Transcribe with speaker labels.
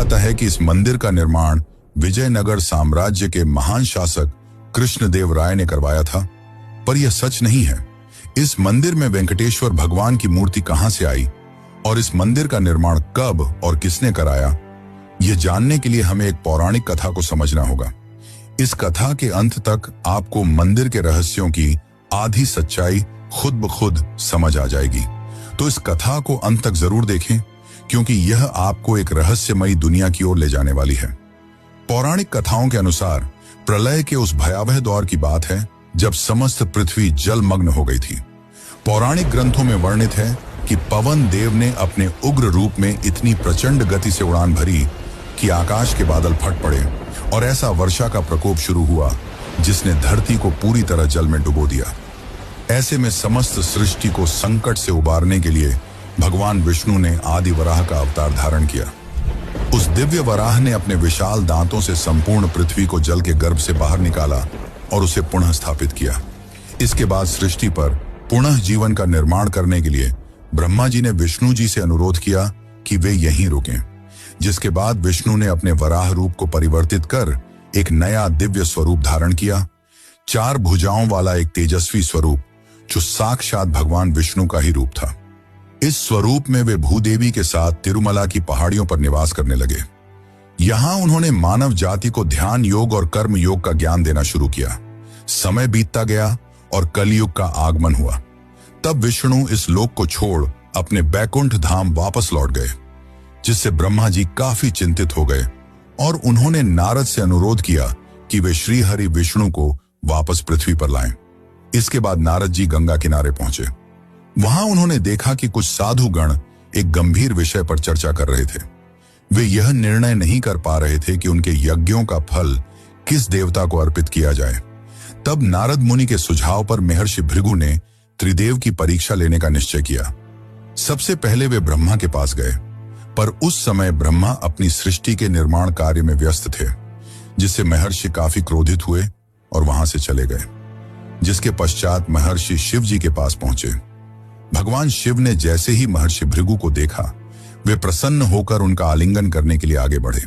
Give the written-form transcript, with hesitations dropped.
Speaker 1: जाता है कि इस मंदिर का निर्माण विजयनगर साम्राज्य के महान शासक कृष्णदेव राय ने करवाया था, पर यह सच नहीं है। इस मंदिर में वेंकटेश्वर भगवान की मूर्ति कहां से आई और इस मंदिर का निर्माण कब और किसने कराया, यह जानने के लिए हमें एक पौराणिक कथा को समझना होगा। इस कथा के अंत तक आपको मंदिर के रहस्यों की आधी सच्चाई खुद ब खुद समझ आ जाएगी। तो इस कथा को अंत तक जरूर देखें, क्योंकि यह आपको एक रहस्यमयी दुनिया की ओर ले जाने वाली है। पौराणिक कथाओं के अनुसार प्रलय के उस भयावह दौर की बात है जब समस्त पृथ्वी जलमग्न हो गई थी। पौराणिक ग्रंथों में वर्णित है कि पवन देव ने अपने उग्र रूप में इतनी प्रचंड गति से उड़ान भरी कि आकाश के बादल फट पड़े और ऐसा वर्षा का प्रकोप शुरू हुआ जिसने धरती को पूरी तरह जल में डुबो दिया। ऐसे में समस्त सृष्टि को संकट से उबारने के लिए भगवान विष्णु ने आदि वराह का अवतार धारण किया। उस दिव्य वराह ने अपने विशाल दांतों से संपूर्ण पृथ्वी को जल के गर्भ से बाहर निकाला और उसे पुनः स्थापित किया। इसके बाद सृष्टि पर पुनः जीवन का निर्माण करने के लिए ब्रह्मा जी ने विष्णु जी से अनुरोध किया कि वे यहीं रुकें, जिसके बाद विष्णु ने अपने वराह रूप को परिवर्तित कर एक नया दिव्य स्वरूप धारण किया। 4 भुजाओं वाला एक तेजस्वी स्वरूप जो साक्षात भगवान विष्णु का ही रूप था। इस स्वरूप में वे भूदेवी के साथ तिरुमला की पहाड़ियों पर निवास करने लगे। यहां उन्होंने मानव जाति को ध्यान योग और कर्म योग का ज्ञान देना शुरू किया। समय बीतता गया और कलयुग का आगमन हुआ। तब विष्णु इस लोक को छोड़ अपने बैकुंठ धाम वापस लौट गए, जिससे ब्रह्मा जी काफी चिंतित हो गए और उन्होंने नारद से अनुरोध किया कि वे श्री हरि विष्णु को वापस पृथ्वी पर लाएं। इसके बाद नारद जी गंगा किनारे पहुंचे। वहां उन्होंने देखा कि कुछ साधु गण एक गंभीर विषय पर चर्चा कर रहे थे। वे यह निर्णय नहीं कर पा रहे थे कि उनके यज्ञों का फल किस देवता को अर्पित किया जाए। तब नारद मुनि के सुझाव पर महर्षि भृगु ने त्रिदेव की परीक्षा लेने का निश्चय किया। सबसे पहले वे ब्रह्मा के पास गए, पर उस समय ब्रह्मा अपनी सृष्टि के निर्माण कार्य में व्यस्त थे, जिससे महर्षि काफी क्रोधित हुए और वहां से चले गए। जिसके पश्चात महर्षि शिव जी के पास पहुंचे। भगवान शिव ने जैसे ही महर्षि भृगु को देखा, वे प्रसन्न होकर उनका आलिंगन करने के लिए आगे बढ़े।